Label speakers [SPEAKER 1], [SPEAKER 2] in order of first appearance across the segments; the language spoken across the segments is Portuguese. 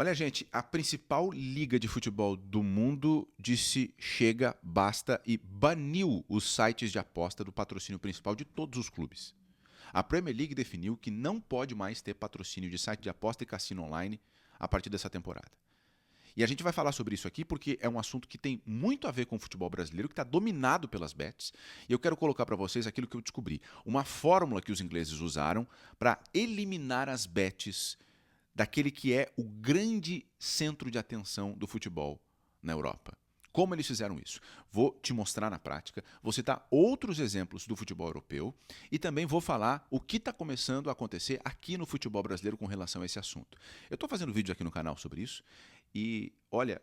[SPEAKER 1] Olha, gente, a principal liga de futebol do mundo disse chega, basta e baniu os sites de aposta do patrocínio principal de todos os clubes. A Premier League definiu que não pode mais ter patrocínio de site de aposta e cassino online a partir dessa temporada. E a gente vai falar sobre isso aqui porque é um assunto que tem muito a ver com o futebol brasileiro, que está dominado pelas bets. E eu quero colocar para vocês aquilo que eu descobri. Uma fórmula que os ingleses usaram para eliminar as bets daquele que é o grande centro de atenção do futebol na Europa. Como eles fizeram isso? Vou te mostrar na prática, vou citar outros exemplos do futebol europeu e também vou falar o que está começando a acontecer aqui no futebol brasileiro com relação a esse assunto. Eu estou fazendo vídeo aqui no canal sobre isso e, olha,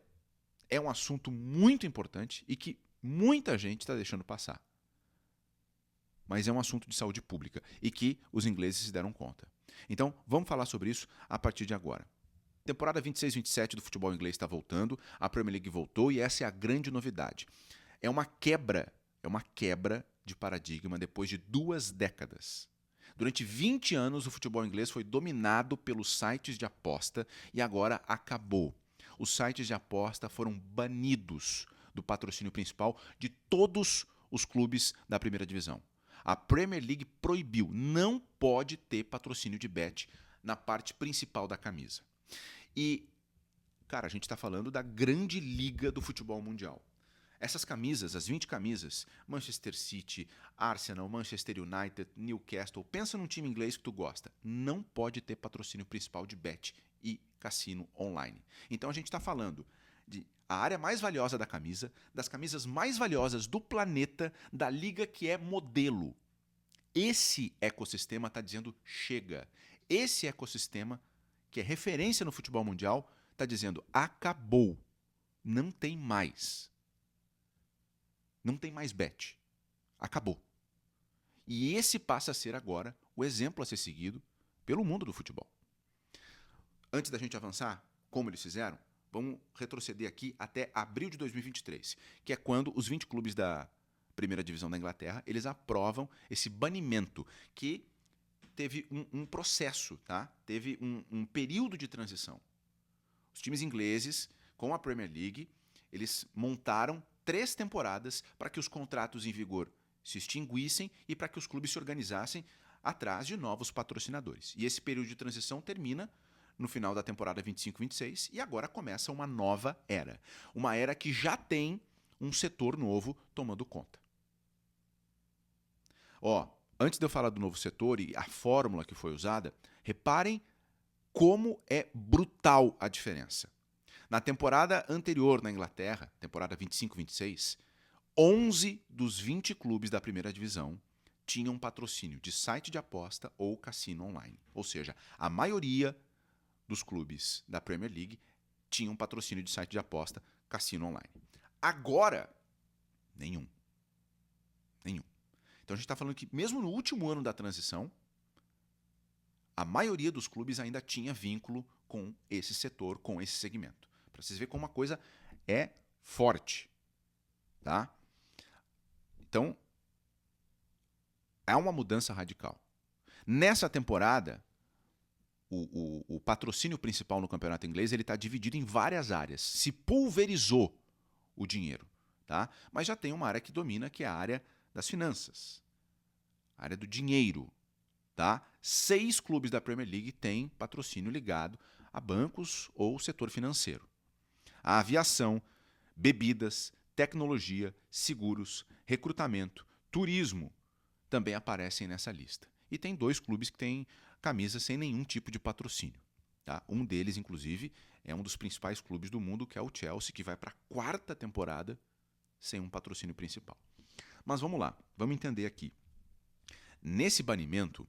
[SPEAKER 1] é um assunto muito importante e que muita gente está deixando passar. Mas é um assunto de saúde pública e que os ingleses se deram conta. Então, vamos falar sobre isso a partir de agora. Temporada 26-27 do futebol inglês está voltando, a Premier League voltou e essa é a grande novidade. É uma quebra de paradigma depois de 2 décadas. Durante 20 anos, o futebol inglês foi dominado pelos sites de aposta e agora acabou. Os sites de aposta foram banidos do patrocínio principal de todos os clubes da primeira divisão. A Premier League proibiu, não pode ter patrocínio de bet na parte principal da camisa. E, cara, a gente está falando da grande liga do futebol mundial. Essas camisas, as 20 camisas, Manchester City, Arsenal, Manchester United, Newcastle, pensa num time inglês que tu gosta, não pode ter patrocínio principal de bet e cassino online. Então a gente está falando de a área mais valiosa da camisa, das camisas mais valiosas do planeta, da liga que é modelo. Esse ecossistema está dizendo chega. Esse ecossistema, que é referência no futebol mundial, está dizendo acabou. Não tem mais. Não tem mais bet. Acabou. E esse passa a ser agora o exemplo a ser seguido pelo mundo do futebol. Antes da gente avançar, como eles fizeram, vamos retroceder aqui até abril de 2023, que é quando os 20 clubes da primeira divisão da Inglaterra, eles aprovam esse banimento, que teve um processo, tá? Teve um período de transição. Os times ingleses, com a Premier League, eles montaram 3 temporadas para que os contratos em vigor se extinguissem e para que os clubes se organizassem atrás de novos patrocinadores. E esse período de transição termina no final da temporada 25-26 e agora começa uma nova era. Uma era que já tem um setor novo tomando conta. Antes de eu falar do novo setor e a fórmula que foi usada, reparem como é brutal a diferença. Na temporada anterior na Inglaterra, temporada 25-26, 11 dos 20 clubes da primeira divisão tinham patrocínio de site de aposta ou cassino online. Ou seja, a maioria dos clubes da Premier League tinham patrocínio de site de aposta, cassino online. Agora, nenhum. Nenhum. Então a gente está falando que mesmo no último ano da transição, a maioria dos clubes ainda tinha vínculo com esse setor, com esse segmento. Para vocês verem como uma coisa é forte. Tá? Então, é uma mudança radical. Nessa temporada, o patrocínio principal no campeonato inglês está dividido em várias áreas. Se pulverizou o dinheiro. Tá? Mas já tem uma área que domina, que é a área das finanças. A área do dinheiro. Tá? 6 clubes da Premier League têm patrocínio ligado a bancos ou setor financeiro. A aviação, bebidas, tecnologia, seguros, recrutamento, turismo também aparecem nessa lista. E tem 2 clubes que têm camisas sem nenhum tipo de patrocínio. Tá? Um deles, inclusive, é um dos principais clubes do mundo, que é o Chelsea, que vai para a 4ª temporada sem um patrocínio principal. Mas vamos lá, vamos entender aqui. Nesse banimento,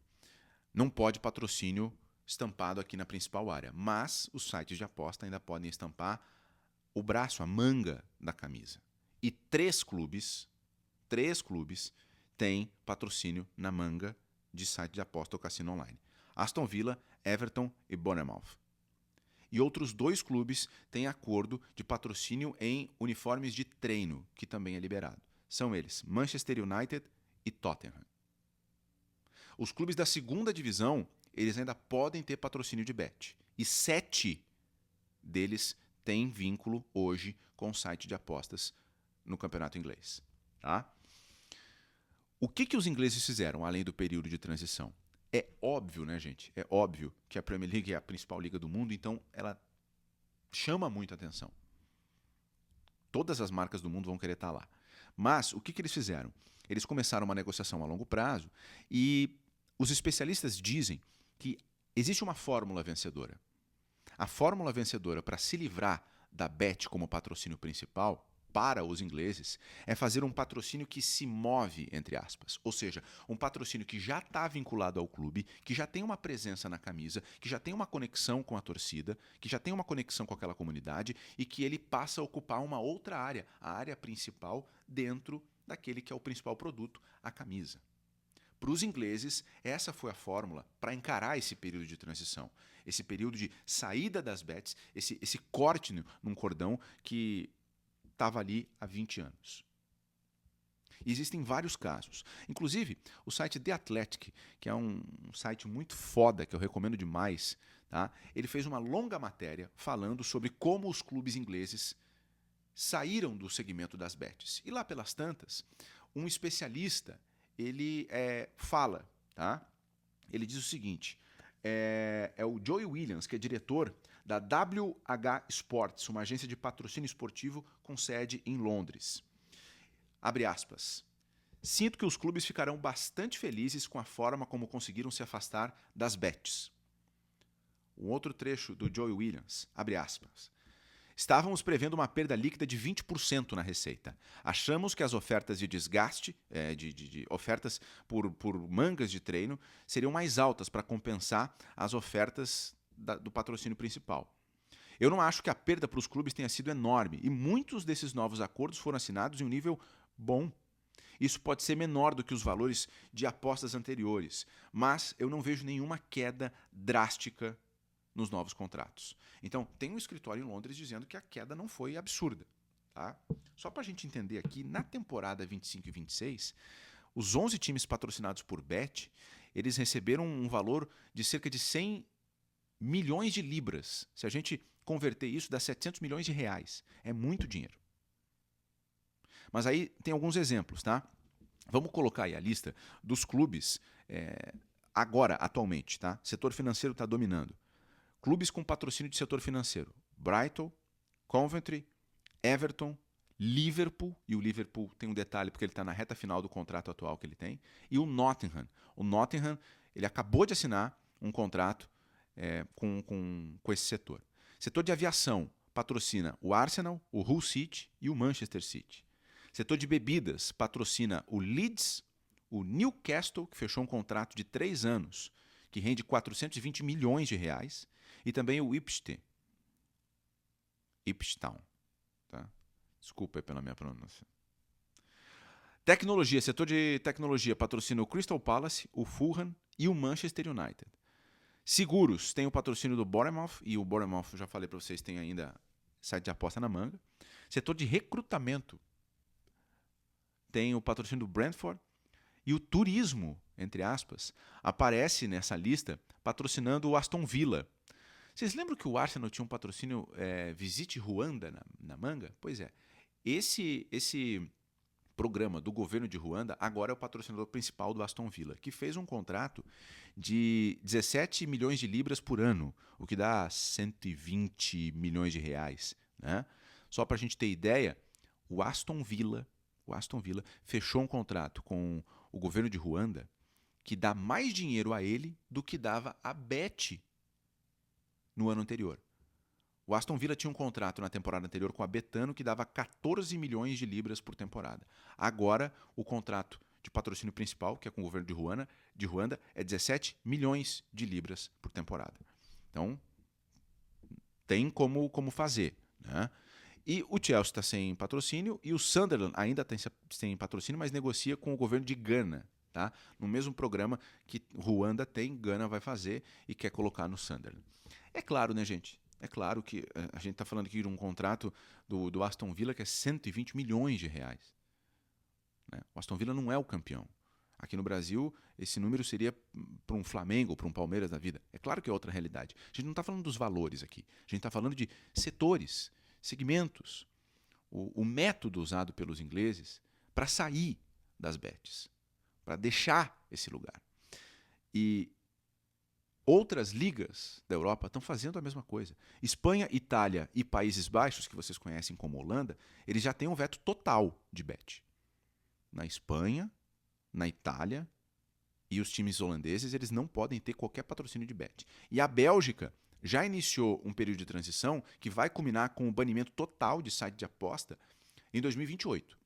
[SPEAKER 1] não pode patrocínio estampado aqui na principal área, mas os sites de aposta ainda podem estampar o braço, a manga da camisa. E 3 clubes têm patrocínio na manga de site de aposta ou cassino online. Aston Villa, Everton e Bournemouth. E outros 2 clubes têm acordo de patrocínio em uniformes de treino, que também é liberado. São eles Manchester United e Tottenham. Os clubes da 2ª divisão, eles ainda podem ter patrocínio de bet. E 7 deles tem vínculo hoje com o site de apostas no campeonato inglês. Tá? O que os ingleses fizeram, além do período de transição? É óbvio, né, gente? É óbvio que a Premier League é a principal liga do mundo, então ela chama muita atenção. Todas as marcas do mundo vão querer estar lá. Mas o que eles fizeram? Eles começaram uma negociação a longo prazo e os especialistas dizem que existe uma fórmula vencedora. A fórmula vencedora para se livrar da Bet como patrocínio principal para os ingleses é fazer um patrocínio que se move, entre aspas. Ou seja, um patrocínio que já está vinculado ao clube, que já tem uma presença na camisa, que já tem uma conexão com a torcida, que já tem uma conexão com aquela comunidade e que ele passa a ocupar uma outra área, a área principal dentro daquele que é o principal produto, a camisa. Para os ingleses, essa foi a fórmula para encarar esse período de transição, esse período de saída das bets, esse corte num cordão que estava ali há 20 anos. E existem vários casos. Inclusive, o site The Athletic, que é um site muito foda, que eu recomendo demais, tá? Ele fez uma longa matéria falando sobre como os clubes ingleses saíram do segmento das bets. E lá pelas tantas, um especialista ele fala, tá? Ele diz o seguinte, é o Joey Williams, que é diretor da WH Sports, uma agência de patrocínio esportivo com sede em Londres. Abre aspas. Sinto que os clubes ficarão bastante felizes com a forma como conseguiram se afastar das bets. Um outro trecho do Joey Williams, abre aspas. Estávamos prevendo uma perda líquida de 20% na receita. Achamos que as ofertas de desgaste, de ofertas por mangas de treino, seriam mais altas para compensar as ofertas do patrocínio principal. Eu não acho que a perda para os clubes tenha sido enorme e muitos desses novos acordos foram assinados em um nível bom. Isso pode ser menor do que os valores de apostas anteriores, mas eu não vejo nenhuma queda drástica nos novos contratos. Então, tem um escritório em Londres dizendo que a queda não foi absurda. Tá? Só para a gente entender aqui, na temporada 25 e 26, os 11 times patrocinados por Bet, eles receberam um valor de cerca de 100 milhões de libras. Se a gente converter isso, dá 700 milhões de reais. É muito dinheiro. Mas aí tem alguns exemplos, tá? Vamos colocar aí a lista dos clubes agora, atualmente, tá? Setor financeiro está dominando. Clubes com patrocínio de setor financeiro. Brighton, Coventry, Everton, Liverpool, e o Liverpool tem um detalhe porque ele está na reta final do contrato atual que ele tem, e o Nottingham. O Nottingham ele acabou de assinar um contrato com esse setor. Setor de aviação patrocina o Arsenal, o Hull City e o Manchester City. Setor de bebidas patrocina o Leeds, o Newcastle, que fechou um contrato de 3 anos, que rende 420 milhões de reais, e também o Ipswich Town. Tá? Desculpa aí pela minha pronúncia. Tecnologia, setor de tecnologia patrocina o Crystal Palace, o Fulham e o Manchester United. Seguros, tem o patrocínio do Bournemouth, e o Bournemouth, já falei para vocês, tem ainda site de aposta na manga. Setor de recrutamento, tem o patrocínio do Brentford, e o turismo, entre aspas, aparece nessa lista patrocinando o Aston Villa. Vocês lembram que o Arsenal tinha um patrocínio Visite Ruanda na manga? Pois é. Esse programa do governo de Ruanda agora é o patrocinador principal do Aston Villa, que fez um contrato de 17 milhões de libras por ano, o que dá 120 milhões de reais. Né? Só para a gente ter ideia, o Aston Villa fechou um contrato com o governo de Ruanda que dá mais dinheiro a ele do que dava a Bet no ano anterior. O Aston Villa tinha um contrato na temporada anterior com a Betano que dava 14 milhões de libras por temporada. Agora, o contrato de patrocínio principal, que é com o governo de Ruanda, é 17 milhões de libras por temporada. Então, tem como fazer. Né? E o Chelsea está sem patrocínio e o Sunderland ainda tem sem patrocínio, mas negocia com o governo de Gana. Tá? No mesmo programa que Ruanda tem, Gana vai fazer e quer colocar no Sunderland. É claro, né, gente? É claro que a gente está falando aqui de um contrato do Aston Villa que é 120 milhões de reais. Né? O Aston Villa não é o campeão. Aqui no Brasil, esse número seria para um Flamengo, para um Palmeiras da vida. É claro que é outra realidade. A gente não está falando dos valores aqui. A gente está falando de setores, segmentos. O método usado pelos ingleses para sair das bets, para deixar esse lugar. E outras ligas da Europa estão fazendo a mesma coisa. Espanha, Itália e Países Baixos, que vocês conhecem como Holanda, eles já têm um veto total de bet. Na Espanha, na Itália e os times holandeses, eles não podem ter qualquer patrocínio de bet. E a Bélgica já iniciou um período de transição que vai culminar com o banimento total de site de aposta em 2028.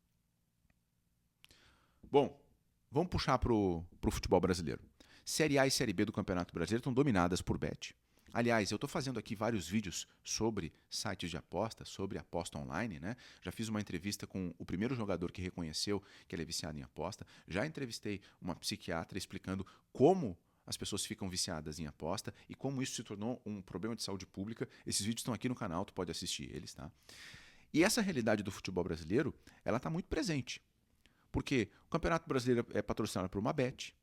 [SPEAKER 1] Bom, vamos puxar para o futebol brasileiro. Série A e Série B do Campeonato Brasileiro estão dominadas por bet. Aliás, eu estou fazendo aqui vários vídeos sobre sites de aposta, sobre aposta online, né? Já fiz uma entrevista com o primeiro jogador que reconheceu que ele é viciado em aposta. Já entrevistei uma psiquiatra explicando como as pessoas ficam viciadas em aposta e como isso se tornou um problema de saúde pública. Esses vídeos estão aqui no canal, tu pode assistir eles, tá? E essa realidade do futebol brasileiro, ela está muito presente. Porque o Campeonato Brasileiro é patrocinado por uma bet.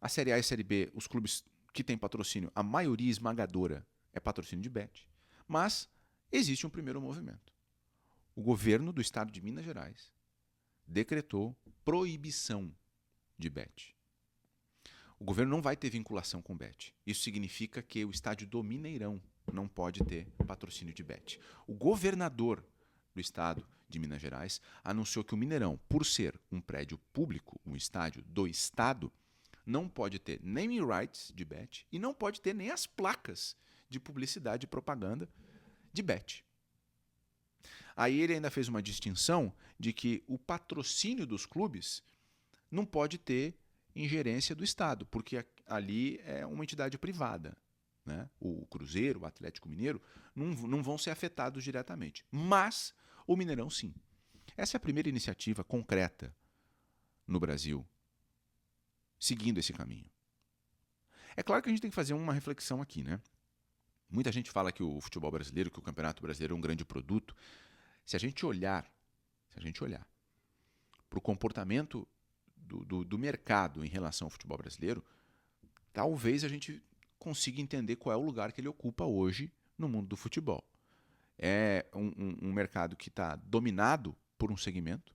[SPEAKER 1] A Série A e a Série B, os clubes que têm patrocínio, a maioria esmagadora é patrocínio de bet. Mas existe um primeiro movimento. O governo do estado de Minas Gerais decretou proibição de bet. O governo não vai ter vinculação com bet. Isso significa que o estádio do Mineirão não pode ter patrocínio de bet. O governador do estado de Minas Gerais anunciou que o Mineirão, por ser um prédio público, um estádio do estado, não pode ter naming rights de bet e não pode ter nem as placas de publicidade e propaganda de bet. Aí ele ainda fez uma distinção de que o patrocínio dos clubes não pode ter ingerência do Estado, porque ali é uma entidade privada. Né? O Cruzeiro, o Atlético Mineiro, não vão ser afetados diretamente. Mas o Mineirão, sim. Essa é a primeira iniciativa concreta no Brasil seguindo esse caminho. É claro que a gente tem que fazer uma reflexão aqui, né? Muita gente fala que o futebol brasileiro, que o Campeonato Brasileiro é um grande produto. Se a gente olhar para o comportamento do mercado em relação ao futebol brasileiro, talvez a gente consiga entender qual é o lugar que ele ocupa hoje no mundo do futebol. É um mercado que está dominado por um segmento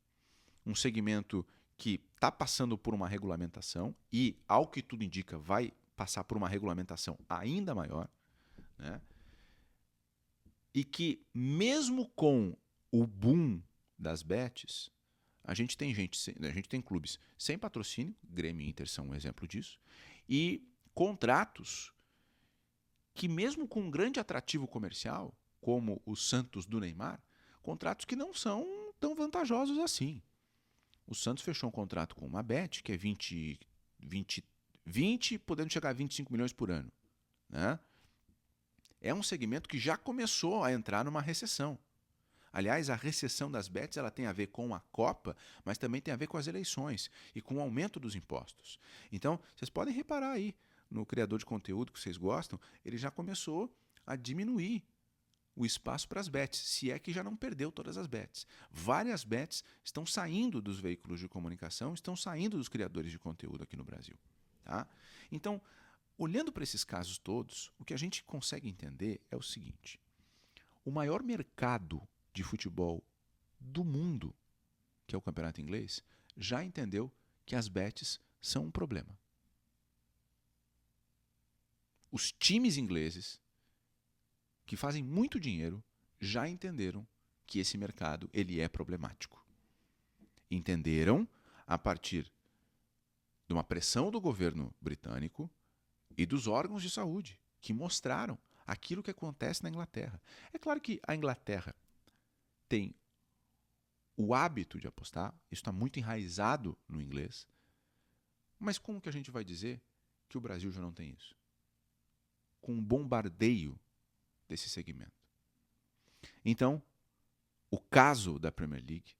[SPEAKER 1] que está passando por uma regulamentação e, ao que tudo indica, vai passar por uma regulamentação ainda maior, né? E que, mesmo com o boom das bets, a gente tem clubes sem patrocínio, Grêmio e Inter são um exemplo disso, e contratos que, mesmo com um grande atrativo comercial, como o Santos do Neymar, contratos que não são tão vantajosos assim. O Santos fechou um contrato com uma bet, que é 20, podendo chegar a 25 milhões por ano. Né? É um segmento que já começou a entrar numa recessão. Aliás, a recessão das bets ela tem a ver com a Copa, mas também tem a ver com as eleições e com o aumento dos impostos. Então, vocês podem reparar aí no criador de conteúdo que vocês gostam, ele já começou a diminuir o espaço para as bets, se é que já não perdeu todas as bets. Várias bets estão saindo dos veículos de comunicação, estão saindo dos criadores de conteúdo aqui no Brasil. Tá? Então, olhando para esses casos todos, o que a gente consegue entender é o seguinte: o maior mercado de futebol do mundo, que é o campeonato inglês, já entendeu que as bets são um problema. Os times ingleses, que fazem muito dinheiro, já entenderam que esse mercado ele é problemático. Entenderam a partir de uma pressão do governo britânico e dos órgãos de saúde, que mostraram aquilo que acontece na Inglaterra. É claro que a Inglaterra tem o hábito de apostar, isso está muito enraizado no inglês, mas como que a gente vai dizer que o Brasil já não tem isso? Com um bombardeio desse segmento. Então, o caso da Premier League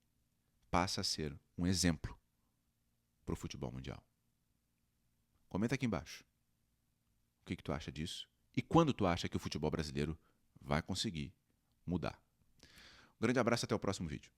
[SPEAKER 1] passa a ser um exemplo para o futebol mundial. Comenta aqui embaixo o que tu acha disso e quando tu acha que o futebol brasileiro vai conseguir mudar. Um grande abraço e até o próximo vídeo.